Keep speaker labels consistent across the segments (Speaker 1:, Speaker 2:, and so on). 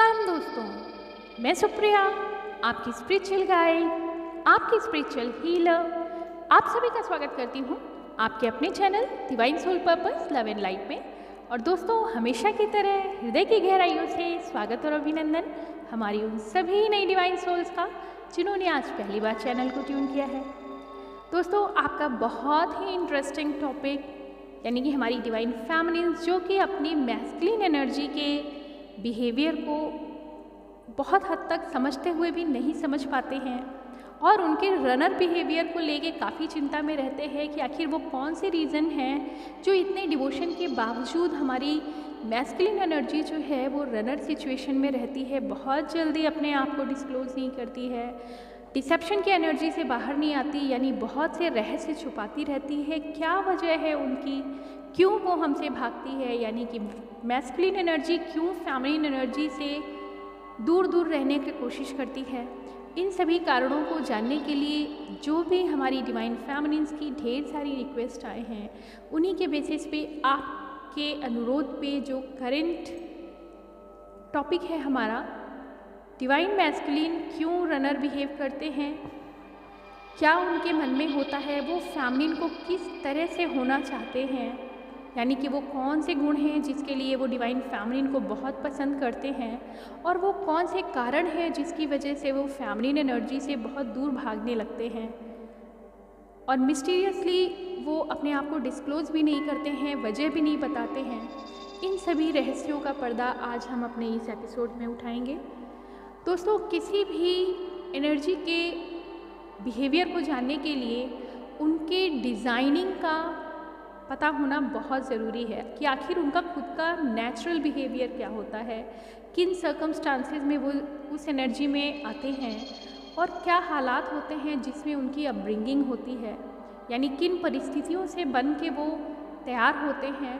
Speaker 1: प्रणाम दोस्तों, मैं सुप्रिया, आपकी स्पिरिचुअल गाइड, आपकी स्पिरिचुअल हीलर। आप सभी का स्वागत करती हूँ आपके अपने channel divine soul purpose love and light में। और दोस्तों, हमेशा की तरह हृदय की गहराइयों से स्वागत और अभिनंदन हमारी उन सभी नई डिवाइन सोल्स का जिन्होंने आज पहली बार चैनल को ट्यून किया है। दोस्तों, आपका बहुत ही इंटरेस्टिंग टॉपिक यानी कि हमारी डिवाइन फेमिनिन्स जो कि अपनी मैस्कुलिन एनर्जी के बिहेवियर को बहुत हद तक समझते हुए भी नहीं समझ पाते हैं और उनके रनर बिहेवियर को लेके काफ़ी चिंता में रहते हैं कि आखिर वो कौन से रीज़न हैं जो इतने डिवोशन के बावजूद हमारी मैस्कुलिन एनर्जी जो है वो रनर सिचुएशन में रहती है, बहुत जल्दी अपने आप को डिस्क्लोज नहीं करती है, डिसेप्शन की एनर्जी से बाहर नहीं आती, यानी बहुत से रहस्य छुपाती रहती है। क्या वजह है उनकी, क्यों वो हमसे भागती है, यानी कि मैस्कुलिन एनर्जी क्यों फेमिनिन एनर्जी से दूर दूर रहने की कोशिश करती है। इन सभी कारणों को जानने के लिए जो भी हमारी डिवाइन फेमिनिन्स की ढेर सारी रिक्वेस्ट आए हैं, उन्हीं के बेसिस पे आपके अनुरोध पे जो करंट टॉपिक है हमारा, डिवाइन मैस्कुलिन क्यों रनर बिहेव करते हैं, क्या उनके मन में होता है, वो फेमिनिन को किस तरह से होना चाहते हैं, यानी कि वो कौन से गुण हैं जिसके लिए वो डिवाइन फेमिनिन को बहुत पसंद करते हैं, और वो कौन से कारण हैं जिसकी वजह से वो फेमिनिन एनर्जी से बहुत दूर भागने लगते हैं और मिस्टीरियसली वो अपने आप को डिस्क्लोज भी नहीं करते हैं, वजह भी नहीं बताते हैं। इन सभी रहस्यों का पर्दा आज हम अपने इस एपिसोड में उठाएंगे। दोस्तों, किसी भी एनर्जी के बिहेवियर को जानने के लिए उनके डिज़ाइनिंग का पता होना बहुत ज़रूरी है कि आखिर उनका खुद का नेचुरल बिहेवियर क्या होता है, किन सर्कमस्टांसेस में वो उस एनर्जी में आते हैं और क्या हालात होते हैं जिसमें उनकी अपब्रिंगिंग होती है, यानी किन परिस्थितियों से बन के वो तैयार होते हैं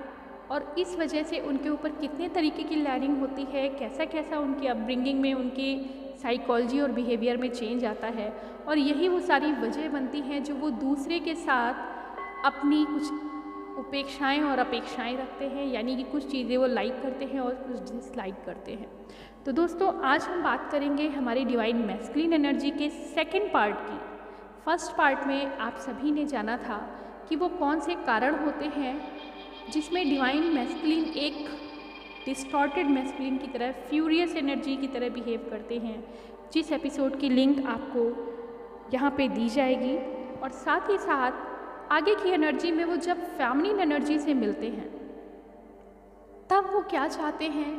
Speaker 1: और इस वजह से उनके ऊपर कितने तरीके की लर्निंग होती है, कैसा कैसा उनकी अपब्रिंगिंग में उनकी साइकोलॉजी और बिहेवियर में चेंज आता है। और यही वो सारी वजह बनती हैं जो वो दूसरे के साथ अपनी कुछ उपेक्षाएं और अपेक्षाएं रखते हैं, यानी कि कुछ चीज़ें वो लाइक करते हैं और कुछ डिसलाइक करते हैं। तो दोस्तों, आज हम बात करेंगे हमारी डिवाइन मैस्कुलिन एनर्जी के सेकंड पार्ट की। फर्स्ट पार्ट में आप सभी ने जाना था कि वो कौन से कारण होते हैं जिसमें डिवाइन मैस्कुलिन एक डिस्टॉर्टेड मैस्कुलिन की तरह, फ्यूरियस एनर्जी की तरह बिहेव करते हैं, जिस एपिसोड की लिंक आपको यहाँ पे दी जाएगी। और साथ ही साथ आगे की एनर्जी में वो जब फेमिनिन एनर्जी से मिलते हैं तब वो क्या चाहते हैं।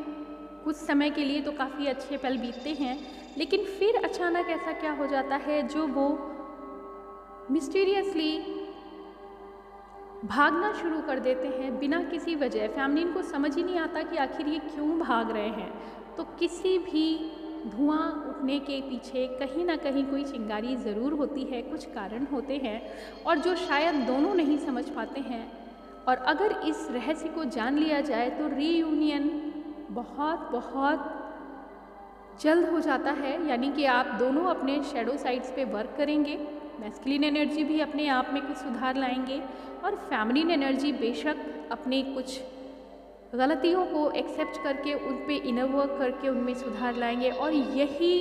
Speaker 1: कुछ समय के लिए तो काफ़ी अच्छे पल बीतते हैं, लेकिन फिर अचानक ऐसा क्या हो जाता है जो वो मिस्टीरियसली भागना शुरू कर देते हैं बिना किसी वजह। फेमिनिन को समझ ही नहीं आता कि आखिर ये क्यों भाग रहे हैं। तो किसी भी धुआं उठने के पीछे कहीं ना कहीं कोई चिंगारी ज़रूर होती है, कुछ कारण होते हैं और जो शायद दोनों नहीं समझ पाते हैं। और अगर इस रहस्य को जान लिया जाए तो रीयूनियन बहुत बहुत जल्द हो जाता है, यानी कि आप दोनों अपने शैडो साइड्स पे वर्क करेंगे, मैस्कुलिन एनर्जी भी अपने आप में कुछ सुधार लाएंगे और फेमिनिन एनर्जी बेशक अपने कुछ गलतियों को एक्सेप्ट करके उन पे इनर वर्क करके उनमें सुधार लाएंगे। और यही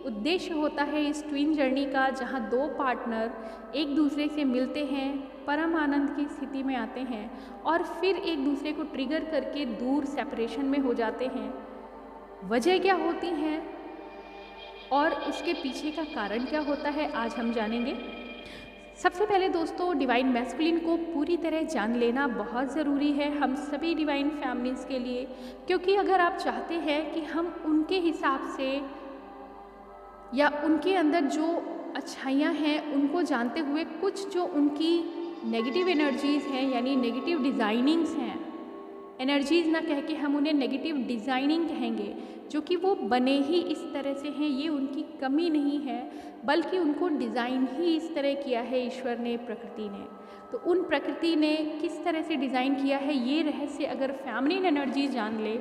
Speaker 1: उद्देश्य होता है इस ट्विन जर्नी का, जहाँ दो पार्टनर एक दूसरे से मिलते हैं, परम आनंद की स्थिति में आते हैं और फिर एक दूसरे को ट्रिगर करके दूर सेपरेशन में हो जाते हैं। वजह क्या होती हैं और उसके पीछे का कारण क्या होता है, आज हम जानेंगे। सबसे पहले दोस्तों, डिवाइन मैस्कुलिन को पूरी तरह जान लेना बहुत ज़रूरी है हम सभी डिवाइन फैमिलीज़ के लिए, क्योंकि अगर आप चाहते हैं कि हम उनके हिसाब से या उनके अंदर जो अच्छाइयाँ हैं उनको जानते हुए कुछ जो उनकी नेगेटिव एनर्जीज़ हैं, यानी नेगेटिव डिज़ाइनिंग्स हैं, एनर्जीज़ ना कह के हम उन्हें नेगेटिव डिज़ाइनिंग कहेंगे, जो कि वो बने ही इस तरह से हैं, ये उनकी कमी नहीं है, बल्कि उनको डिज़ाइन ही इस तरह किया है ईश्वर ने, प्रकृति ने। तो उन प्रकृति ने किस तरह से डिज़ाइन किया है, ये रहस्य अगर फेमिनिन एनर्जी जान ले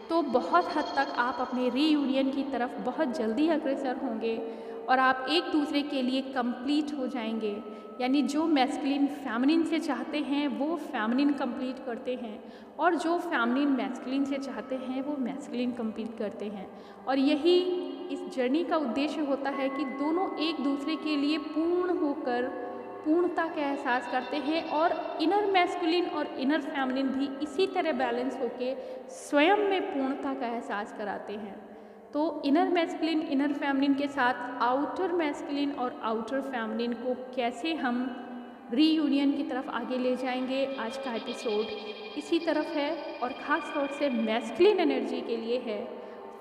Speaker 1: तो बहुत हद तक आप अपने रीयूनियन की तरफ बहुत जल्दी अग्रसर होंगे और आप एक दूसरे के लिए कंप्लीट हो जाएंगे। यानी जो मैस्कुलिन फेमिनिन से चाहते हैं वो फेमिनिन कंप्लीट करते हैं, और जो फेमिनिन मैस्कुलिन से चाहते हैं वो मैस्कुलिन कंप्लीट करते हैं। और यही इस जर्नी का उद्देश्य होता है कि दोनों एक दूसरे के लिए पूर्ण होकर पूर्णता का एहसास करते हैं, और इनर मैस्कुलिन और इनर फेमिनिन भी इसी तरह बैलेंस होकर स्वयं में पूर्णता का एहसास कराते हैं। तो इनर मैस्कुलिन इनर फेमिनिन के साथ आउटर मैस्कुलिन और आउटर फेमिनिन को कैसे हम रीयूनियन की तरफ आगे ले जाएंगे, आज का एपिसोड इसी तरफ है। और ख़ास तौर से मैस्कुलिन एनर्जी के लिए है।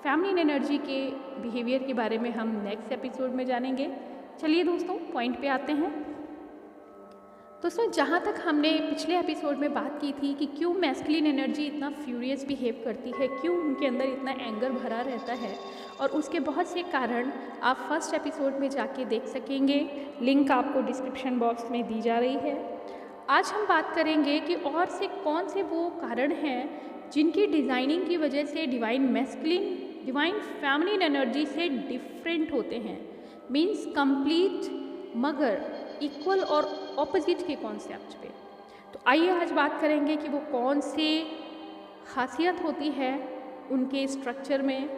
Speaker 1: फेमिनिन एनर्जी के बिहेवियर के बारे में हम नेक्स्ट एपिसोड में जानेंगे। चलिए दोस्तों, पॉइंट पे आते हैं। दोस्तों, जहाँ तक हमने पिछले एपिसोड में बात की थी कि क्यों मैस्कुलिन एनर्जी इतना फ्यूरियस बिहेव करती है, क्यों उनके अंदर इतना एंगर भरा रहता है, और उसके बहुत से कारण आप फर्स्ट एपिसोड में जाके देख सकेंगे। लिंक आपको डिस्क्रिप्शन बॉक्स में दी जा रही है। आज हम बात करेंगे कि और से कौन से वो कारण हैं जिनकी डिज़ाइनिंग की वजह से divine masculine divine feminine energy से डिफरेंट होते हैं, मीन्स कंप्लीट मगर इक्वल और ऑपोजिट के कॉन्सेप्ट पे। तो आइए आज बात करेंगे कि वो कौन सी खासियत होती है उनके स्ट्रक्चर में,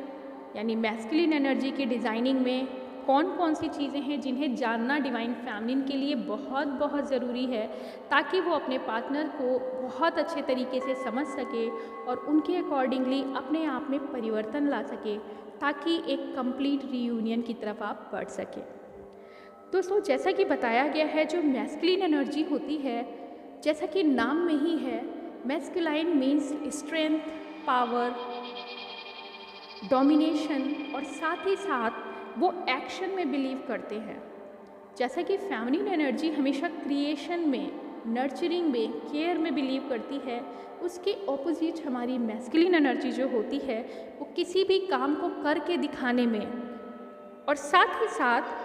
Speaker 1: यानी मैस्कुलिन एनर्जी की डिज़ाइनिंग में कौन कौन सी चीज़ें हैं जिन्हें जानना डिवाइन फेमिनिन के लिए बहुत बहुत ज़रूरी है, ताकि वो अपने पार्टनर को बहुत अच्छे तरीके से समझ सके और उनके अकॉर्डिंगली अपने आप में परिवर्तन ला सके, ताकि एक कंप्लीट रीयूनियन की तरफ आप बढ़ सकें। दोस्तों, जैसा कि बताया गया है, जो मैस्कुलिन एनर्जी होती है, जैसा कि नाम में ही है, masculine means strength, power, domination, और साथ ही साथ वो एक्शन में बिलीव करते हैं। जैसा कि फेमिनिन एनर्जी हमेशा क्रिएशन में, नर्चरिंग में, केयर में बिलीव करती है, उसके ऑपोजिट हमारी मैस्कुलिन एनर्जी जो होती है वो किसी भी काम को करके दिखाने में और साथ ही साथ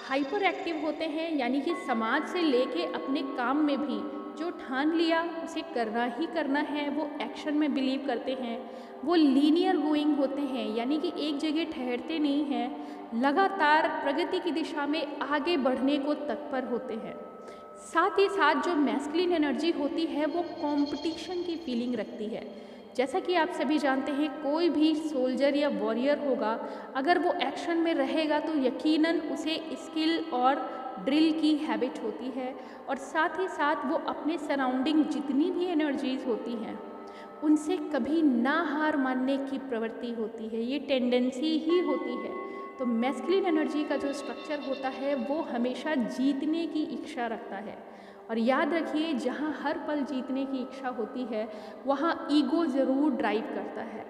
Speaker 1: हाइपर एक्टिव होते हैं। यानी कि समाज से लेके अपने काम में भी जो ठान लिया उसे करना ही करना है, वो एक्शन में बिलीव करते हैं। वो लीनियर गोइंग होते हैं, यानी कि एक जगह ठहरते नहीं हैं, लगातार प्रगति की दिशा में आगे बढ़ने को तत्पर होते हैं। साथ ही साथ जो मैस्कुलिन एनर्जी होती है वो कंपटीशन की फीलिंग रखती है। जैसा कि आप सभी जानते हैं, कोई भी सोल्जर या वॉरियर होगा, अगर वो एक्शन में रहेगा तो यकीनन उसे स्किल और ड्रिल की हैबिट होती है, और साथ ही साथ वो अपने सराउंडिंग जितनी भी एनर्जीज होती हैं उनसे कभी ना हार मानने की प्रवृत्ति होती है, ये टेंडेंसी ही होती है। तो मैस्कुलिन एनर्जी का जो स्ट्रक्चर होता है वो हमेशा जीतने की इच्छा रखता है। और याद रखिए, जहाँ हर पल जीतने की इच्छा होती है वहाँ ईगो ज़रूर ड्राइव करता है।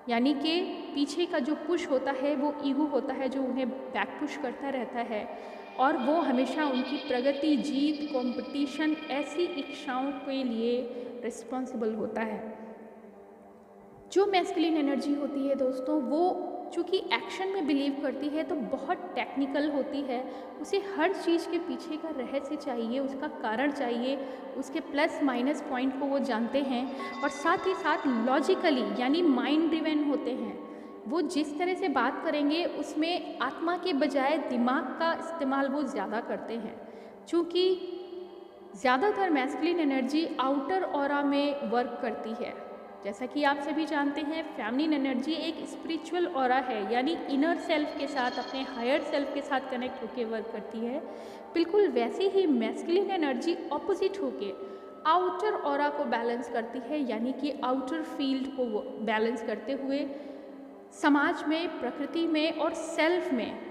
Speaker 1: यानी कि पीछे का जो पुश होता है वो ईगो होता है, जो उन्हें बैक पुश करता रहता है, और वो हमेशा उनकी प्रगति, जीत, कंपटीशन, ऐसी इच्छाओं के लिए रिस्पॉन्सिबल होता है। जो मैस्कुलिन एनर्जी होती है दोस्तों, वो चूँकि एक्शन में बिलीव करती है तो बहुत टेक्निकल होती है। उसे हर चीज़ के पीछे का रहस्य चाहिए, उसका कारण चाहिए, उसके प्लस माइनस पॉइंट को वो जानते हैं, और साथ ही साथ लॉजिकली यानी माइंड ड्रिवन होते हैं। वो जिस तरह से बात करेंगे उसमें आत्मा के बजाय दिमाग का इस्तेमाल वो ज़्यादा करते हैं। चूँकि ज़्यादातर मैस्कुलिन एनर्जी आउटर ऑरा में वर्क करती है। जैसा कि आप सभी जानते हैं, फेमिनिन एनर्जी एक स्पिरिचुअल ऑरा है, यानी इनर सेल्फ के साथ, अपने हायर सेल्फ के साथ कनेक्ट होकर वर्क करती है। बिल्कुल वैसे ही मैस्कुलिन एनर्जी ऑपोजिट होके आउटर ऑरा को बैलेंस करती है, यानी कि आउटर फील्ड को बैलेंस करते हुए समाज में, प्रकृति में और सेल्फ में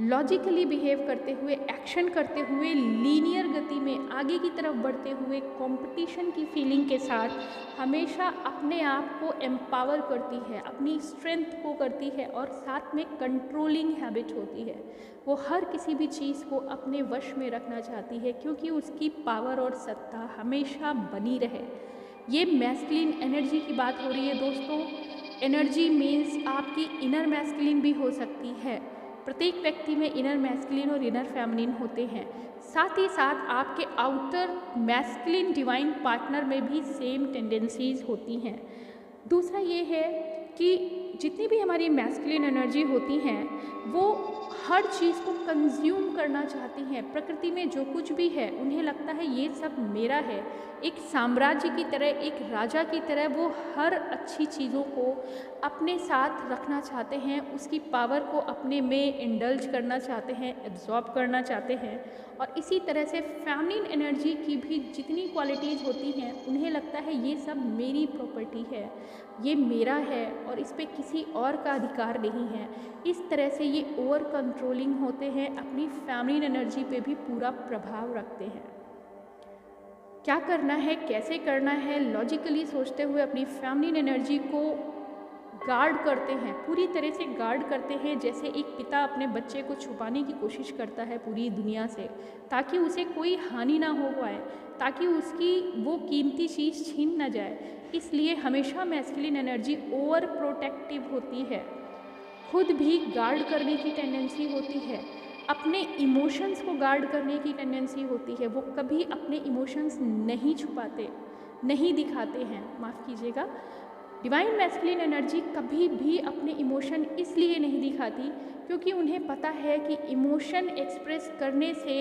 Speaker 1: लॉजिकली बिहेव करते हुए, एक्शन करते हुए, लीनियर गति में आगे की तरफ बढ़ते हुए, कंपटीशन की फीलिंग के साथ हमेशा अपने आप को एम्पावर करती है, अपनी स्ट्रेंथ को करती है, और साथ में कंट्रोलिंग हैबिट होती है। वो हर किसी भी चीज़ को अपने वश में रखना चाहती है, क्योंकि उसकी पावर और सत्ता हमेशा बनी रहे। ये मैस्कुलिन एनर्जी की बात हो रही है दोस्तों। एनर्जी मीन्स आपकी इनर मैस्कुलिन भी हो सकती है। प्रत्येक व्यक्ति में इनर मैस्कुलिन और इनर फेमिनिन होते हैं। साथ ही साथ आपके आउटर मैस्कुलिन डिवाइन पार्टनर में भी सेम टेंडेंसीज होती हैं। दूसरा ये है कि जितनी भी हमारी मैस्कुलिन एनर्जी होती हैं वो हर चीज़ को कंज्यूम करना चाहती हैं। प्रकृति में जो कुछ भी है उन्हें लगता है ये सब मेरा है। एक साम्राज्य की तरह, एक राजा की तरह वो हर अच्छी चीज़ों को अपने साथ रखना चाहते हैं, उसकी पावर को अपने में इंडल्ज करना चाहते हैं, एब्जॉर्ब करना चाहते हैं। और इसी तरह से फेमिनिन एनर्जी की भी जितनी क्वालिटीज़ होती हैं उन्हें लगता है ये सब मेरी प्रॉपर्टी है, ये मेरा है और इस पे किसी और का अधिकार नहीं है। इस तरह से ये ओवर कंट्रोलिंग होते हैं, अपनी फेमिनिन एनर्जी पे भी पूरा प्रभाव रखते हैं। क्या करना है, कैसे करना है, लॉजिकली सोचते हुए अपनी फेमिनिन एनर्जी को गार्ड करते हैं, पूरी तरह से गार्ड करते हैं। जैसे एक पिता अपने बच्चे को छुपाने की कोशिश करता है पूरी दुनिया से, ताकि उसे कोई हानि ना हो पाए, ताकि उसकी वो कीमती चीज़ छीन ना जाए। इसलिए हमेशा मैस्कुलिन एनर्जी ओवर प्रोटेक्टिव होती है, खुद भी गार्ड करने की टेंडेंसी होती है, अपने इमोशंस को गार्ड करने की टेंडेंसी होती है। वो कभी अपने इमोशंस नहीं छुपाते, नहीं दिखाते हैं, माफ़ कीजिएगा। डिवाइन मैस्कुलिन एनर्जी कभी भी अपने इमोशन इसलिए नहीं दिखाती क्योंकि उन्हें पता है कि इमोशन एक्सप्रेस करने से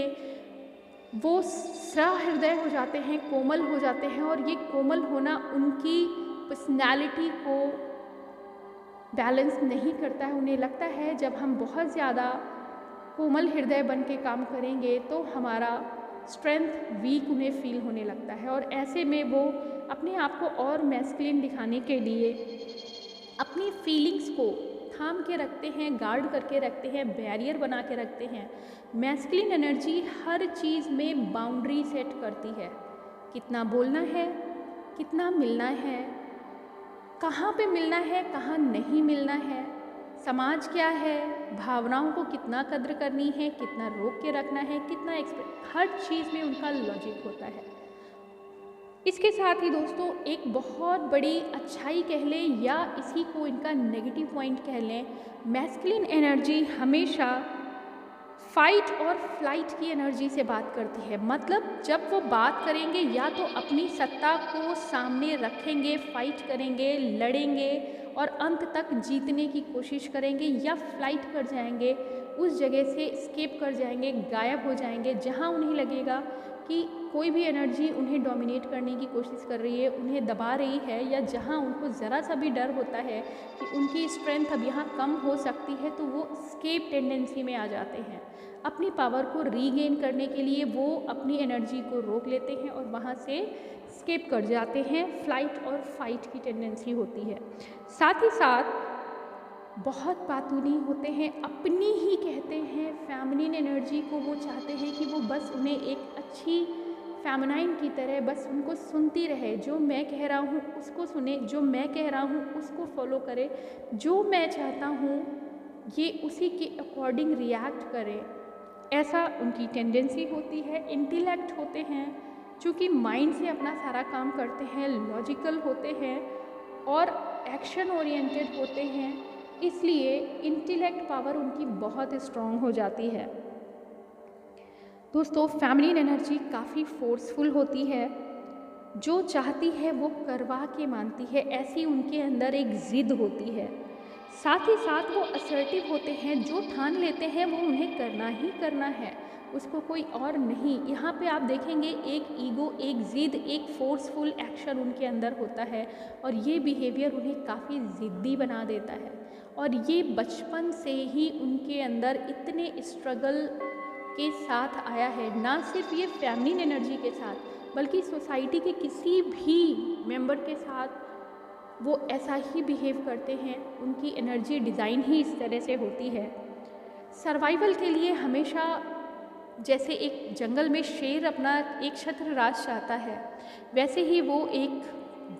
Speaker 1: वो सहृदय हो जाते हैं, कोमल हो जाते हैं, और ये कोमल होना उनकी पर्सनैलिटी को बैलेंस नहीं करता है। उन्हें लगता है जब हम बहुत ज़्यादा कोमल हृदय बन के काम करेंगे तो हमारा स्ट्रेंथ वीक उन्हें फील होने लगता है, और ऐसे में वो अपने आप को और मैस्कुलिन दिखाने के लिए अपनी फीलिंग्स को थाम के रखते हैं, गार्ड करके रखते हैं, बैरियर बना के रखते हैं। मैस्कुलिन एनर्जी हर चीज़ में बाउंड्री सेट करती है, कितना बोलना है, कितना मिलना है, कहाँ पे मिलना है, कहाँ नहीं मिलना है, समाज क्या है, भावनाओं को कितना कद्र करनी है, कितना रोक के रखना है, कितना हर चीज़ में उनका लॉजिक होता है। इसके साथ ही दोस्तों एक बहुत बड़ी अच्छाई कह लें या इसी को इनका नेगेटिव पॉइंट कह लें, मैस्कुलिन एनर्जी हमेशा फाइट और फ्लाइट की एनर्जी से बात करती है। मतलब जब वो बात करेंगे या तो अपनी सत्ता को सामने रखेंगे, फाइट करेंगे, लड़ेंगे और अंत तक जीतने की कोशिश करेंगे, या फ्लाइट कर जाएंगे, उस जगह से एस्केप कर जाएंगे, गायब हो जाएंगे जहां उन्हें लगेगा कि कोई भी एनर्जी उन्हें डोमिनेट करने की कोशिश कर रही है, उन्हें दबा रही है, या जहां उनको ज़रा सा भी डर होता है कि उनकी स्ट्रेंथ अब यहाँ कम हो सकती है तो वो एस्केप टेंडेंसी में आ जाते हैं। अपनी पावर को रीगेन करने के लिए वो अपनी एनर्जी को रोक लेते हैं और वहाँ से एस्केप कर जाते हैं। फ्लाइट और फाइट की टेंडेंसी होती है। साथ ही साथ बहुत बातूनी होते हैं, अपनी ही कहते हैं। फेमिनिन एनर्जी को वो चाहते हैं कि वो बस उन्हें एक अच्छी फेमिनाइन की तरह बस उनको सुनती रहे, जो मैं कह रहा हूँ उसको सुने, जो मैं कह रहा हूँ उसको फॉलो करे, जो मैं चाहता हूँ ये उसी के अकॉर्डिंग रिएक्ट करे, ऐसा उनकी टेंडेंसी होती है। इंटेलेक्ट होते हैं, चूँकि माइंड से अपना सारा काम करते हैं, लॉजिकल होते हैं और एक्शन ओरिएंटेड होते हैं, इसलिए इंटेलेक्ट पावर उनकी बहुत स्ट्रॉन्ग हो जाती है। दोस्तों फेमिनिन एनर्जी काफ़ी फोर्सफुल होती है, जो चाहती है वो करवा के मानती है, ऐसी उनके अंदर एक ज़िद होती है। साथ ही साथ वो असर्टिव होते हैं, जो ठान लेते हैं वो उन्हें करना ही करना है, उसको कोई और नहीं। यहाँ पे आप देखेंगे एक ईगो, एक ज़िद, एक फोर्सफुल एक्शन उनके अंदर होता है और ये बिहेवियर उन्हें काफ़ी ज़िद्दी बना देता है। और ये बचपन से ही उनके अंदर इतने स्ट्रगल के साथ आया है, ना सिर्फ ये फेमिनिन एनर्जी के साथ बल्कि सोसाइटी के किसी भी मेंबर के साथ वो ऐसा ही बिहेव करते हैं। उनकी एनर्जी डिज़ाइन ही इस तरह से होती है। सर्वाइवल के लिए हमेशा जैसे एक जंगल में शेर अपना एक छत्र राज चाहता है, वैसे ही वो एक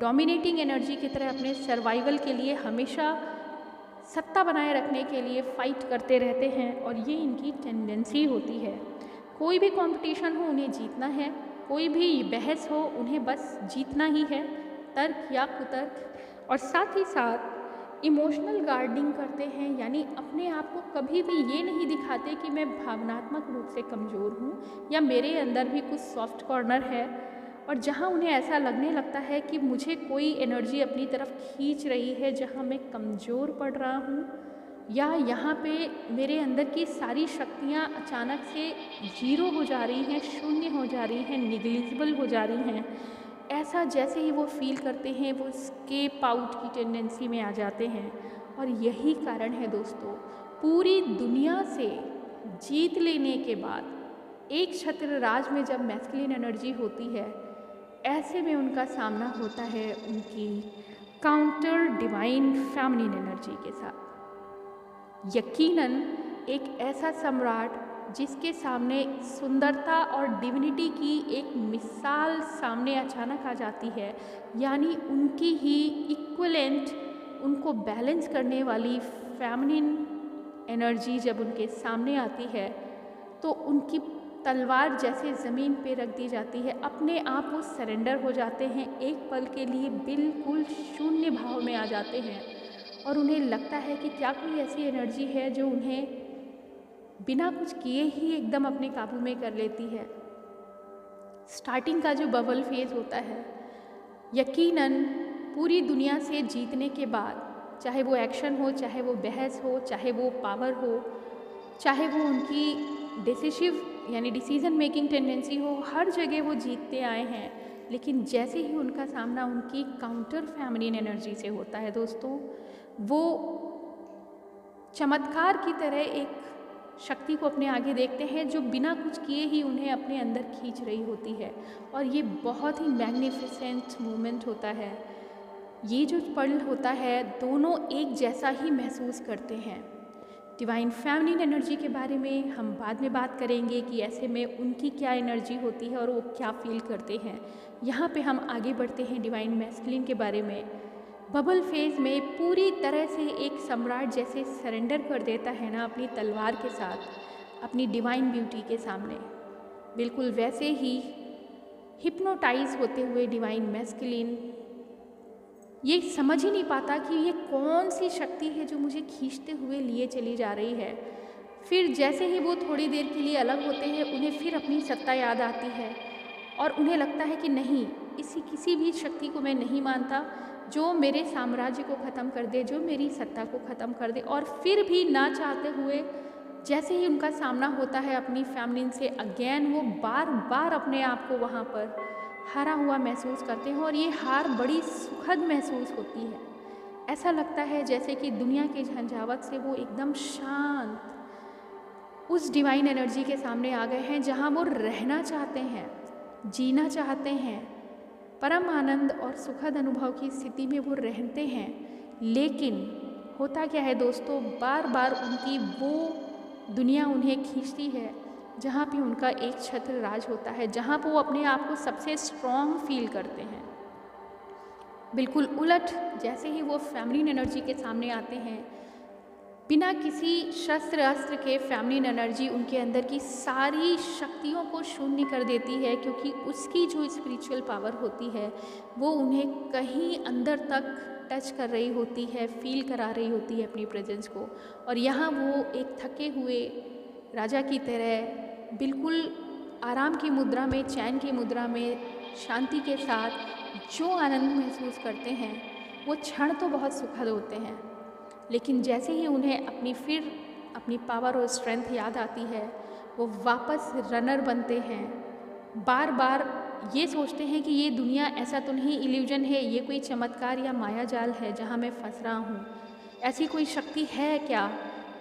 Speaker 1: डोमिनेटिंग एनर्जी की तरह अपने सर्वाइवल के लिए हमेशा सत्ता बनाए रखने के लिए फ़ाइट करते रहते हैं और ये इनकी टेंडेंसी होती है। कोई भी कंपटीशन हो उन्हें जीतना है, कोई भी बहस हो उन्हें बस जीतना ही है, तर्क या कुतर्क। और साथ ही साथ इमोशनल गार्डिंग करते हैं, यानी अपने आप को कभी भी ये नहीं दिखाते कि मैं भावनात्मक रूप से कमज़ोर हूँ या मेरे अंदर भी कुछ सॉफ्ट कॉर्नर है। और जहाँ उन्हें ऐसा लगने लगता है कि मुझे कोई एनर्जी अपनी तरफ खींच रही है, जहाँ मैं कमज़ोर पड़ रहा हूँ या यहाँ पे मेरे अंदर की सारी शक्तियाँ अचानक से ज़ीरो हो जा रही हैं, शून्य हो जा रही हैं, निग्लिजिबल हो जा रही हैं, ऐसा जैसे ही वो फील करते हैं वो स्केप आउट की टेंडेंसी में आ जाते हैं। और यही कारण है दोस्तों, पूरी दुनिया से जीत लेने के बाद एक छत्र राज में जब मैस्कुलिन एनर्जी होती है, ऐसे में उनका सामना होता है उनकी काउंटर डिवाइन फेमिनिन एनर्जी के साथ। यकीनन एक ऐसा सम्राट जिसके सामने सुंदरता और डिविनिटी की एक मिसाल सामने अचानक आ जाती है, यानी उनकी ही इक्विवेलेंट, उनको बैलेंस करने वाली फेमिनिन एनर्जी जब उनके सामने आती है तो उनकी तलवार जैसे ज़मीन पे रख दी जाती है, अपने आप वो सरेंडर हो जाते हैं, एक पल के लिए बिल्कुल शून्य भाव में आ जाते हैं और उन्हें लगता है कि क्या कोई ऐसी एनर्जी है जो उन्हें बिना कुछ किए ही एकदम अपने काबू में कर लेती है। स्टार्टिंग का जो बबल फेज़ होता है, यकीनन पूरी दुनिया से जीतने के बाद, चाहे वो एक्शन हो, चाहे वो बहस हो, चाहे वो पावर हो, चाहे वो उनकी डिसिसिव यानी डिसीज़न मेकिंग टेंडेंसी हो, हर जगह वो जीतते आए हैं। लेकिन जैसे ही उनका सामना उनकी काउंटर फेमिनिन एनर्जी से होता है दोस्तों, वो चमत्कार की तरह एक शक्ति को अपने आगे देखते हैं जो बिना कुछ किए ही उन्हें अपने अंदर खींच रही होती है। और ये बहुत ही मैग्निफिसेंट मोमेंट होता है। ये जो पल होता है, दोनों एक जैसा ही महसूस करते हैं। डिवाइन फेमिनिन एनर्जी के बारे में हम बाद में बात करेंगे कि ऐसे में उनकी क्या एनर्जी होती है और वो क्या फील करते हैं। यहाँ पे हम आगे बढ़ते हैं डिवाइन मैस्कुलिन के बारे में। बबल फेज़ में पूरी तरह से एक सम्राट जैसे सरेंडर कर देता है ना अपनी तलवार के साथ अपनी डिवाइन ब्यूटी के सामने, बिल्कुल वैसे ही हिप्नोटाइज होते हुए डिवाइन मैस्कुलिन ये समझ ही नहीं पाता कि ये कौन सी शक्ति है जो मुझे खींचते हुए लिए चली जा रही है। फिर जैसे ही वो थोड़ी देर के लिए अलग होते हैं, उन्हें फिर अपनी सत्ता याद आती है और उन्हें लगता है कि नहीं, किसी भी शक्ति को मैं नहीं मानता जो मेरे साम्राज्य को ख़त्म कर दे, जो मेरी सत्ता को ख़त्म कर दे। और फिर भी ना चाहते हुए जैसे ही उनका सामना होता है अपनी फेमिनिन से, अगेन वो बार बार अपने आप को वहाँ पर हारा हुआ महसूस करते हैं और ये हार बड़ी सुखद महसूस होती है। ऐसा लगता है जैसे कि दुनिया की झंझावत से वो एकदम शांत उस डिवाइन एनर्जी के सामने आ गए हैं जहाँ वो रहना चाहते हैं, जीना चाहते हैं, परम आनंद और सुखद अनुभव की स्थिति में वो रहते हैं। लेकिन होता क्या है दोस्तों, बार बार उनकी वो दुनिया उन्हें खींचती है जहाँ पे उनका एक छत्र राज होता है, जहाँ पर वो अपने आप को सबसे स्ट्रॉन्ग फील करते हैं। बिल्कुल उलट, जैसे ही वो फेमिनिन एनर्जी के सामने आते हैं, बिना किसी शस्त्र अस्त्र के फेमिनिन एनर्जी उनके अंदर की सारी शक्तियों को शून्य कर देती है, क्योंकि उसकी जो स्पिरिचुअल पावर होती है वो उन्हें कहीं अंदर तक टच कर रही होती है, फील करा रही होती है अपनी प्रेजेंस को। और यहाँ वो एक थके हुए राजा की तरह बिल्कुल आराम की मुद्रा में, चैन की मुद्रा में, शांति के साथ जो आनंद महसूस करते हैं, वो क्षण तो बहुत सुखद होते हैं। लेकिन जैसे ही उन्हें अपनी पावर और स्ट्रेंथ याद आती है, वो वापस रनर बनते हैं। बार बार ये सोचते हैं कि ये दुनिया ऐसा तो नहीं इल्यूजन है, ये कोई चमत्कार या माया जाल है जहाँ मैं फंस रहा हूँ। ऐसी कोई शक्ति है क्या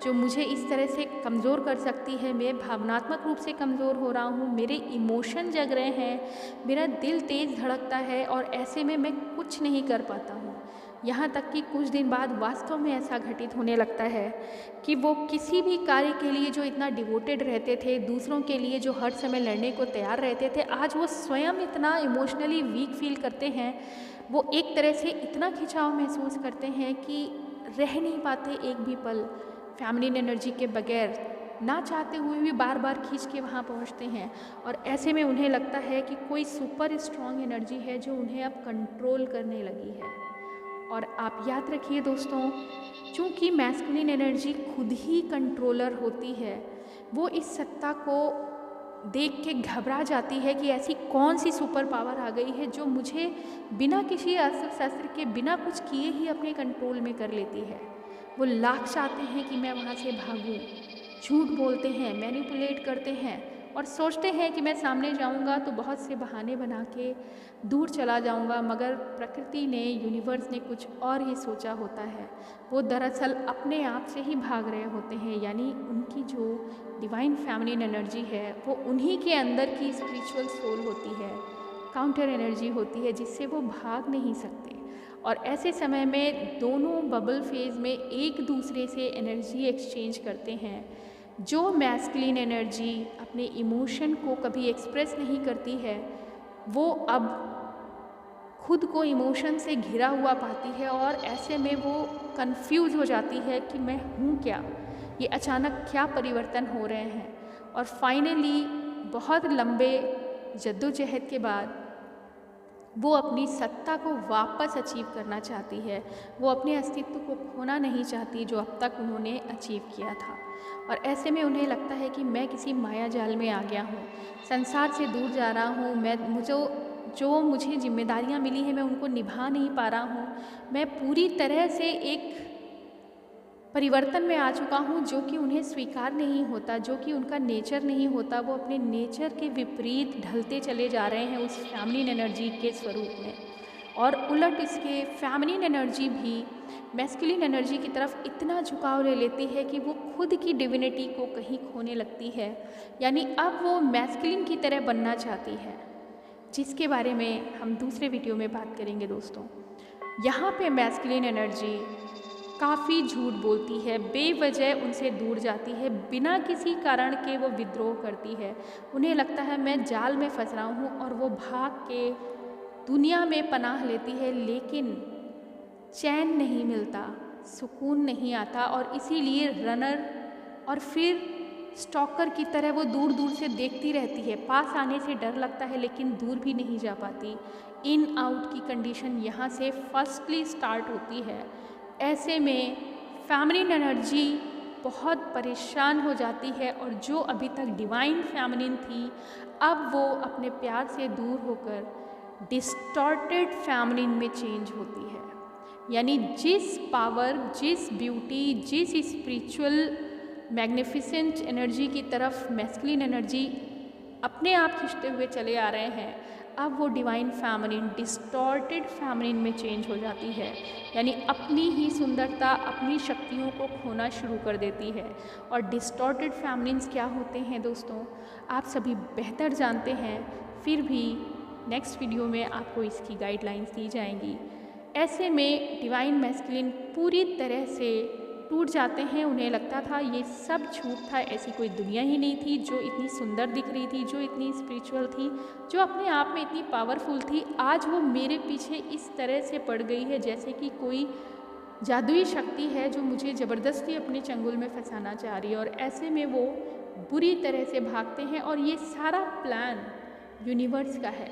Speaker 1: जो मुझे इस तरह से कमज़ोर कर सकती है? मैं भावनात्मक रूप से कमज़ोर हो रहा हूँ, मेरे इमोशन जग रहे हैं, मेरा दिल तेज़ धड़कता है और ऐसे में मैं कुछ नहीं कर पाता हूँ। यहाँ तक कि कुछ दिन बाद वास्तव में ऐसा घटित होने लगता है कि वो किसी भी कार्य के लिए जो इतना डिवोटेड रहते थे, दूसरों के लिए जो हर समय लड़ने को तैयार रहते थे, आज वो स्वयं इतना इमोशनली वीक फील करते हैं। वो एक तरह से इतना खिंचाव महसूस करते हैं कि रह नहीं पाते एक भी पल फेमिनिन एनर्जी के बगैर, ना चाहते हुए भी बार बार खींच के वहाँ पहुँचते हैं। और ऐसे में उन्हें लगता है कि कोई सुपर स्ट्रॉन्ग एनर्जी है जो उन्हें अब कंट्रोल करने लगी है। और आप याद रखिए दोस्तों, चूँकि मैस्कुलिन एनर्जी खुद ही कंट्रोलर होती है, वो इस सत्ता को देख के घबरा जाती है कि ऐसी कौन सी सुपर पावर आ गई है जो मुझे बिना किसी अस्त्र शस्त्र के, बिना कुछ किए ही अपने कंट्रोल में कर लेती है। वो लाख चाहते हैं कि मैं वहाँ से भागूं, झूठ बोलते हैं, मैनिपुलेट करते हैं और सोचते हैं कि मैं सामने जाऊंगा तो बहुत से बहाने बना के दूर चला जाऊंगा, मगर प्रकृति ने, यूनिवर्स ने कुछ और ही सोचा होता है। वो दरअसल अपने आप से ही भाग रहे होते हैं, यानी उनकी जो डिवाइन फेमिनिन एनर्जी है वो उन्हीं के अंदर की स्पिरिचुअल सोल होती है, काउंटर एनर्जी होती है, जिससे वो भाग नहीं सकते। और ऐसे समय में दोनों बबल फेज में एक दूसरे से एनर्जी एक्सचेंज करते हैं। जो मैस्कुलिन एनर्जी अपने इमोशन को कभी एक्सप्रेस नहीं करती है, वो अब खुद को इमोशन से घिरा हुआ पाती है और ऐसे में वो कंफ्यूज हो जाती है कि मैं हूँ क्या, ये अचानक क्या परिवर्तन हो रहे हैं। और फाइनली बहुत लंबे जद्दोजहद के बाद वो अपनी सत्ता को वापस अचीव करना चाहती है। वो अपने अस्तित्व को खोना नहीं चाहती जो अब तक उन्होंने अचीव किया था। और ऐसे में उन्हें लगता है कि मैं किसी माया जाल में आ गया हूँ, संसार से दूर जा रहा हूँ, जो मुझे जिम्मेदारियाँ मिली हैं मैं उनको निभा नहीं पा रहा हूँ। मैं पूरी तरह से एक परिवर्तन में आ चुका हूँ जो कि उन्हें स्वीकार नहीं होता, जो कि उनका नेचर नहीं होता। वो अपने नेचर के विपरीत ढलते चले जा रहे हैं उस फेमिनिन एनर्जी के स्वरूप में। और उलट इसके फेमिनिन एनर्जी भी मैस्कुलिन एनर्जी की तरफ इतना झुकाव ले लेती है कि वो खुद की डिविनिटी को कहीं खोने लगती है, यानी अब वो मैस्कुलिन की तरह बनना चाहती है, जिसके बारे में हम दूसरे वीडियो में बात करेंगे दोस्तों। यहाँ पे मैस्कुलिन एनर्जी काफ़ी झूठ बोलती है, बेवजह उनसे दूर जाती है, बिना किसी कारण के वो विद्रोह करती है। उन्हें लगता है मैं जाल में फंस रहा हूँ और वो भाग के दुनिया में पनाह लेती है, लेकिन चैन नहीं मिलता, सुकून नहीं आता और इसीलिए रनर और फिर स्टॉकर की तरह वो दूर दूर से देखती रहती है। पास आने से डर लगता है लेकिन दूर भी नहीं जा पाती। इन आउट की कंडीशन यहाँ से फर्स्टली स्टार्ट होती है। ऐसे में फेमिनिन एनर्जी बहुत परेशान हो जाती है और जो अभी तक डिवाइन फेमिनिन थी, अब वो अपने प्यार से दूर होकर डिस्टॉर्टेड फेमिनिन में चेंज होती है। यानी जिस पावर, जिस ब्यूटी, जिस स्पिरिचुअल मैग्निफिसेंट एनर्जी की तरफ मैस्कुलिन एनर्जी अपने आप खिंचते हुए चले आ रहे हैं, अब वो डिवाइन फेमिनिन डिस्टॉर्टेड फेमिनिन में चेंज हो जाती है। यानी अपनी ही सुंदरता, अपनी शक्तियों को खोना शुरू कर देती है। और डिस्टॉर्टेड फेमिनिन्स क्या होते हैं दोस्तों, आप सभी बेहतर जानते हैं, फिर भी नेक्स्ट वीडियो में आपको इसकी गाइडलाइंस दी जाएंगी। ऐसे में डिवाइन मैस्कुलिन पूरी तरह से टूट जाते हैं। उन्हें लगता था ये सब झूठ था, ऐसी कोई दुनिया ही नहीं थी जो इतनी सुंदर दिख रही थी, जो इतनी स्पिरिचुअल थी, जो अपने आप में इतनी पावरफुल थी। आज वो मेरे पीछे इस तरह से पड़ गई है जैसे कि कोई जादुई शक्ति है जो मुझे ज़बरदस्ती अपने चंगुल में फंसाना चाह रही है। और ऐसे में वो बुरी तरह से भागते हैं और ये सारा प्लान यूनिवर्स का है,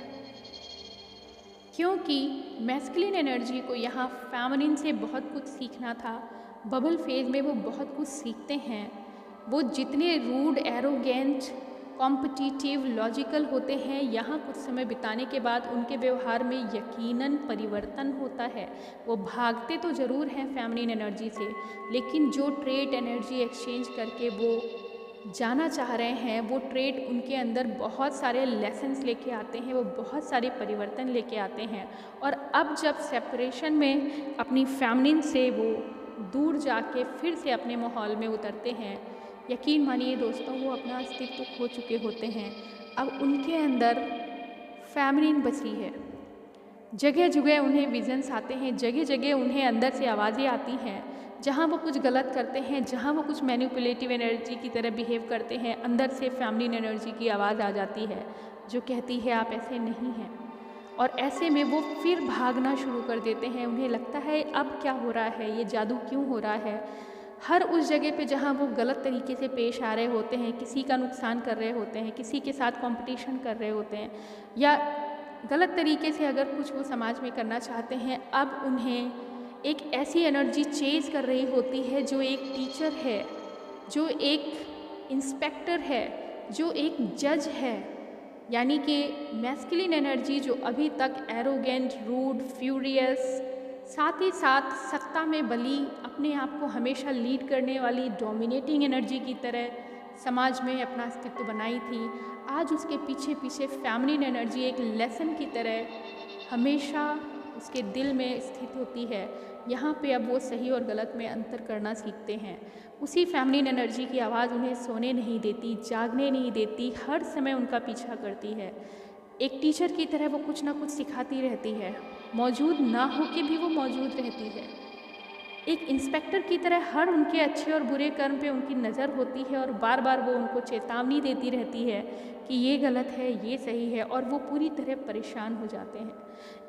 Speaker 1: क्योंकि मैस्कुलिन एनर्जी को यहाँ फेमिनिन से बहुत कुछ सीखना था। बबल फेज में वो बहुत कुछ सीखते हैं। वो जितने रूड, एरोगेंट, कॉम्पिटिटिव, लॉजिकल होते हैं, यहाँ कुछ समय बिताने के बाद उनके व्यवहार में यकीनन परिवर्तन होता है। वो भागते तो ज़रूर हैं फेमिनिन एनर्जी से, लेकिन जो ट्रेट एनर्जी एक्सचेंज करके वो जाना चाह रहे हैं, वो ट्रेट उनके अंदर बहुत सारे लेसन्स लेके आते हैं, वो बहुत सारे परिवर्तन लेके आते हैं। और अब जब सेपरेशन में अपनी फेमिनिन से वो दूर जाके फिर से अपने माहौल में उतरते हैं, यकीन मानिए दोस्तों, वो अपना अस्तित्व खो चुके होते हैं। अब उनके अंदर फेमिनिन बची है। जगह जगह उन्हें विजन्स आते हैं, जगह जगह उन्हें अंदर से आवाज़ें आती हैं। जहाँ वो कुछ गलत करते हैं, जहाँ वो कुछ मैनिपुलेटिव एनर्जी की तरह बिहेव करते हैं, अंदर से फेमिनिन एनर्जी की आवाज़ आ जाती है जो कहती है आप ऐसे नहीं हैं। और ऐसे में वो फिर भागना शुरू कर देते हैं। उन्हें लगता है अब क्या हो रहा है, ये जादू क्यों हो रहा है। हर उस जगह पे जहाँ वो गलत तरीके से पेश आ रहे होते हैं, किसी का नुकसान कर रहे होते हैं, किसी के साथ कंपटीशन कर रहे होते हैं, या गलत तरीके से अगर कुछ वो समाज में करना चाहते हैं, अब उन्हें एक ऐसी एनर्जी चेज कर रही होती है जो एक टीचर है, जो एक इंस्पेक्टर है, जो एक जज है, यानी कि मैस्कुलिन एनर्जी जो अभी तक एरोगेंट, रूड, फ्यूरियस, साथ ही साथ सत्ता में बली, अपने आप को हमेशा लीड करने वाली डोमिनेटिंग एनर्जी की तरह समाज में अपना अस्तित्व बनाई थी, आज उसके पीछे पीछे फेमिनिन एनर्जी एक लेसन की तरह हमेशा उसके दिल में स्थित होती है। यहाँ पे अब वो सही और गलत में अंतर करना सीखते हैं। उसी फेमिनिन एनर्जी की आवाज़ उन्हें सोने नहीं देती, जागने नहीं देती, हर समय उनका पीछा करती है। एक टीचर की तरह वो कुछ ना कुछ सिखाती रहती है, मौजूद ना हो के भी वो मौजूद रहती है। एक इंस्पेक्टर की तरह हर उनके अच्छे और बुरे कर्म पे उनकी नज़र होती है और बार बार वो उनको चेतावनी देती रहती है कि ये गलत है, ये सही है, और वो पूरी तरह परेशान हो जाते हैं।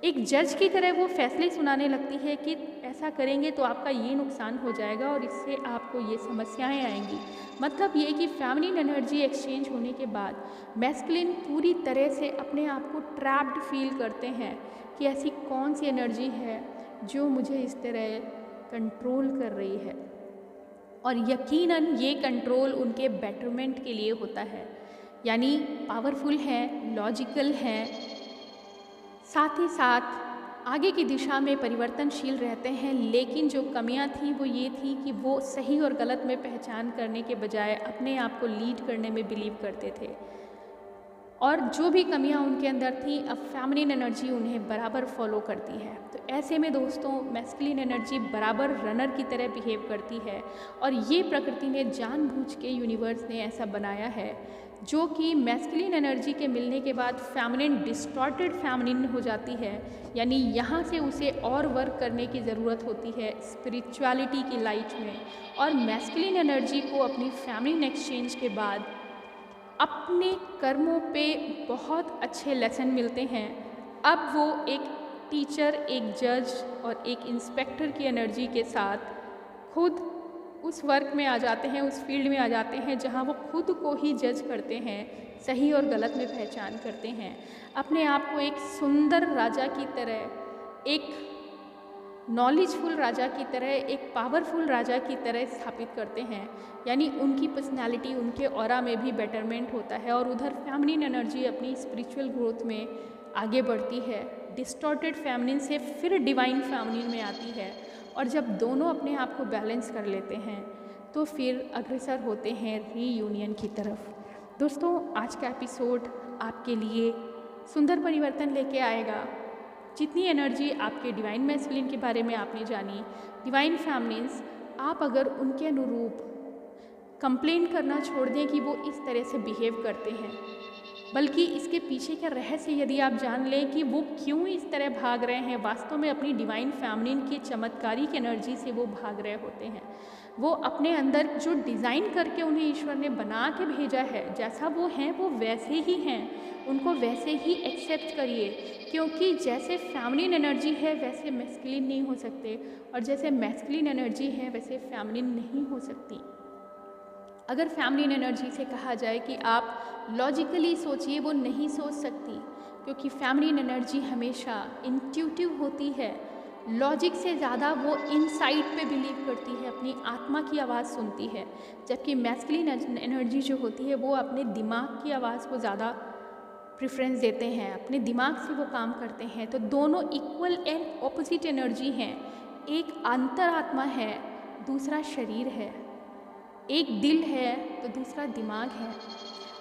Speaker 1: एक जज की तरह वो फैसले सुनाने लगती है कि ऐसा करेंगे तो आपका ये नुकसान हो जाएगा और इससे आपको ये समस्याएं आएंगी। मतलब ये कि फेमिनिन एनर्जी एक्सचेंज होने के बाद मैस्कुलिन पूरी तरह से अपने आप को ट्रैप्ड फील करते हैं कि ऐसी कौन सी एनर्जी है जो मुझे इस तरह कंट्रोल कर रही है। और यकीनन ये कंट्रोल उनके बेटरमेंट के लिए होता है, यानी पावरफुल है, लॉजिकल है, साथ ही साथ आगे की दिशा में परिवर्तनशील रहते हैं। लेकिन जो कमियां थी वो ये थी कि वो सही और गलत में पहचान करने के बजाय अपने आप को लीड करने में बिलीव करते थे, और जो भी कमियां उनके अंदर थी अब फेमिनिन एनर्जी उन्हें बराबर फॉलो करती है। तो ऐसे में दोस्तों मैस्कुलिन एनर्जी बराबर रनर की तरह बिहेव करती है, और ये प्रकृति ने जानबूझ के, यूनिवर्स ने ऐसा बनाया है, जो कि मैस्कुलिन एनर्जी के मिलने के बाद फेमिनिन डिस्टॉर्टेड फेमिनिन हो जाती है। यानी यहाँ से उसे और वर्क करने की ज़रूरत होती है स्पिरिचुअलिटी की लाइट में, और मैस्कुलिन एनर्जी को अपनी फेमिनिन एक्सचेंज के बाद अपने कर्मों पे बहुत अच्छे लेसन मिलते हैं। अब वो एक टीचर, एक जज और एक इंस्पेक्टर की एनर्जी के साथ खुद उस वर्क में आ जाते हैं, उस फील्ड में आ जाते हैं जहां वो खुद को ही जज करते हैं, सही और गलत में पहचान करते हैं, अपने आप को एक सुंदर राजा की तरह, एक नॉलेजफुल राजा की तरह, एक पावरफुल राजा की तरह स्थापित करते हैं। यानी उनकी पर्सनालिटी, उनके ऑरा में भी बेटरमेंट होता है, और उधर फेमिनिन एनर्जी अपनी स्पिरिचुअल ग्रोथ में आगे बढ़ती है, डिस्टॉर्टेड फेमिनिन से फिर डिवाइन फेमिनिन में आती है, और जब दोनों अपने आप को बैलेंस कर लेते हैं तो फिर अग्रसर होते हैं रीयूनियन की तरफ। दोस्तों आज का एपिसोड आपके लिए सुंदर परिवर्तन लेके आएगा। जितनी एनर्जी आपके डिवाइन मैस्कुलिन के बारे में आपने जानी, डिवाइन फेमिनिन्स, आप अगर उनके अनुरूप कंप्लेन करना छोड़ दें कि वो इस तरह से बिहेव करते हैं, बल्कि इसके पीछे का रहस्य यदि आप जान लें कि वो क्यों इस तरह भाग रहे हैं, वास्तव में अपनी डिवाइन फेमिनिन की चमत्कारिक एनर्जी से वो भाग रहे होते हैं। वो अपने अंदर जो डिज़ाइन करके उन्हें ईश्वर ने बना के भेजा है, जैसा वो हैं वो वैसे ही हैं, उनको वैसे ही एक्सेप्ट करिए, क्योंकि जैसे फेमिनिन एनर्जी है वैसे मैस्कुलिन नहीं हो सकते, और जैसे मैस्कुलिन एनर्जी है वैसे फेमिनिन नहीं हो सकती। अगर फेमिनिन एनर्जी से कहा जाए कि आप लॉजिकली सोचिए, वो नहीं सोच सकती, क्योंकि फेमिनिन एनर्जी हमेशा इंट्यूटिव होती है, लॉजिक से ज़्यादा वो इनसाइट पे बिलीव करती है, अपनी आत्मा की आवाज़ सुनती है। जबकि मैस्कुलिन एनर्जी जो होती है वो अपने दिमाग की आवाज़ को ज़्यादा प्रेफरेंस देते हैं, अपने दिमाग से वो काम करते हैं। तो दोनों इक्वल एंड ऑपोजिट एनर्जी हैं, एक अंतरात्मा है, दूसरा शरीर है, एक दिल है तो दूसरा दिमाग है,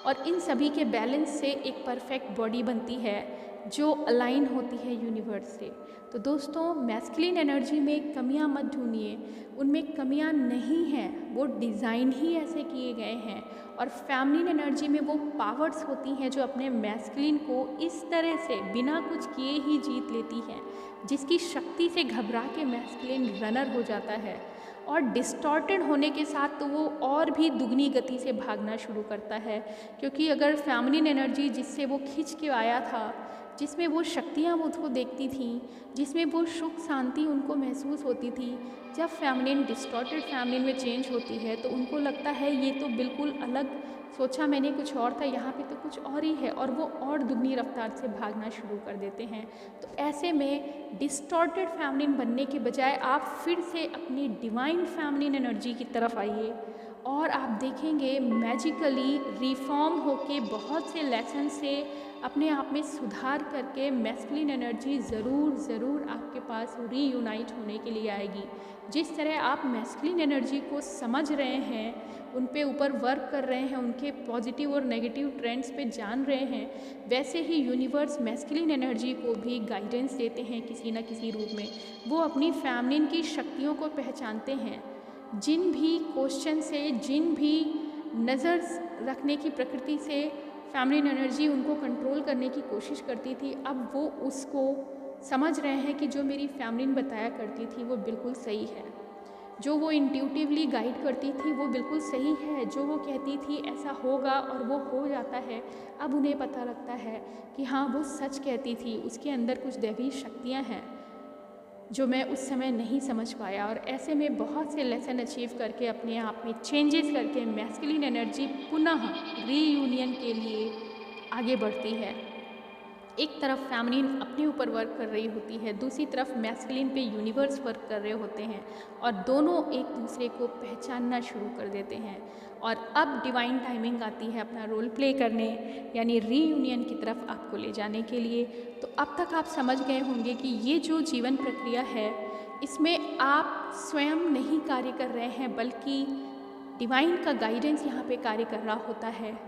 Speaker 1: और इन सभी के बैलेंस से एक परफेक्ट बॉडी बनती है जो अलाइन होती है यूनिवर्स से। तो दोस्तों मैस्कुलिन एनर्जी में कमियां मत ढूंढिए, उनमें कमियां नहीं हैं, वो डिज़ाइन ही ऐसे किए गए हैं। और फेमिनिन एनर्जी में वो पावर्स होती हैं जो अपने मैस्कुलिन को इस तरह से बिना कुछ किए ही जीत लेती हैं, जिसकी शक्ति से घबरा के मैस्कुलिन रनर हो जाता है, और डिस्टॉर्टेड होने के साथ तो वो और भी दुगनी गति से भागना शुरू करता है। क्योंकि अगर फेमिनिन एनर्जी जिससे वो खिंच के आया था, जिसमें वो शक्तियाँ वो उसको देखती थी, जिसमें वो सुख शांति उनको महसूस होती थी, जब फेमिनिन डिस्टॉर्टेड फेमिनिन में चेंज होती है तो उनको लगता है ये तो बिल्कुल अलग, सोचा मैंने कुछ और था, यहाँ पे तो कुछ और ही है, और वो और दुगनी रफ्तार से भागना शुरू कर देते हैं। तो ऐसे में डिस्टॉर्टेड फेमिनिन बनने के बजाय आप फिर से अपनी डिवाइन फेमिनिन एनर्जी की तरफ आइए और आप देखेंगे मैजिकली रिफॉर्म होके बहुत से लेसन से अपने आप में सुधार करके मैस्कुलिन एनर्जी ज़रूर आपके पास रीयूनाइट होने के लिए आएगी। जिस तरह आप मैस्कुलिन एनर्जी को समझ रहे हैं, उन पे ऊपर वर्क कर रहे हैं, उनके पॉजिटिव और नेगेटिव ट्रेंड्स पे जान रहे हैं, वैसे ही यूनिवर्स मैस्कुलिन एनर्जी को भी गाइडेंस देते हैं किसी न किसी रूप में। वो अपनी फैमिलिन की शक्तियों को पहचानते हैं। जिन भी क्वेश्चन से, जिन भी नज़र रखने की प्रकृति से फैमिलिन एनर्जी उनको कंट्रोल करने की कोशिश करती थी, अब वो उसको समझ रहे हैं कि जो मेरी फैमिलिन बताया करती थी वो बिल्कुल सही है। जो वो इंट्यूटिवली गाइड करती थी वो बिल्कुल सही है। जो वो कहती थी ऐसा होगा और वो हो जाता है, अब उन्हें पता लगता है कि हाँ वो सच कहती थी, उसके अंदर कुछ दैवी शक्तियाँ हैं जो मैं उस समय नहीं समझ पाया। और ऐसे में बहुत से लेसन अचीव करके अपने आप में चेंजेस करके मैस्कुलिन एनर्जी पुनः रीयूनियन के लिए आगे बढ़ती है। एक तरफ फैमिलिन अपने ऊपर वर्क कर रही होती है, दूसरी तरफ मैस्कुलिन पे यूनिवर्स वर्क कर रहे होते हैं और दोनों एक दूसरे को पहचानना शुरू कर देते हैं। और अब डिवाइन टाइमिंग आती है अपना रोल प्ले करने, यानी रीयूनियन की तरफ आपको ले जाने के लिए। तो अब तक आप समझ गए होंगे कि ये जो जीवन प्रक्रिया है, इसमें आप स्वयं नहीं कार्य कर रहे हैं, बल्कि डिवाइन का गाइडेंस यहाँ पे कार्य कर रहा होता है।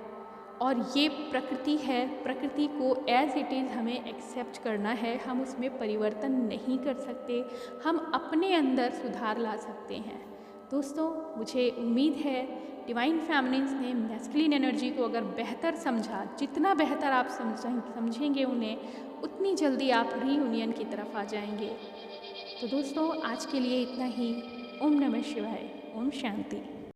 Speaker 1: और ये प्रकृति है, प्रकृति को एज़ इट इज़ हमें एक्सेप्ट करना है। हम उसमें परिवर्तन नहीं कर सकते, हम अपने अंदर सुधार ला सकते हैं। दोस्तों, मुझे उम्मीद है डिवाइन फैमिलीन्स ने मैस्कुलिन एनर्जी को अगर बेहतर समझा, जितना बेहतर आप समझेंगे उन्हें, उतनी जल्दी आप रीयूनियन की तरफ आ जाएंगे। तो दोस्तों, आज के लिए इतना ही। ओम नमः शिवाय, ओम शांति।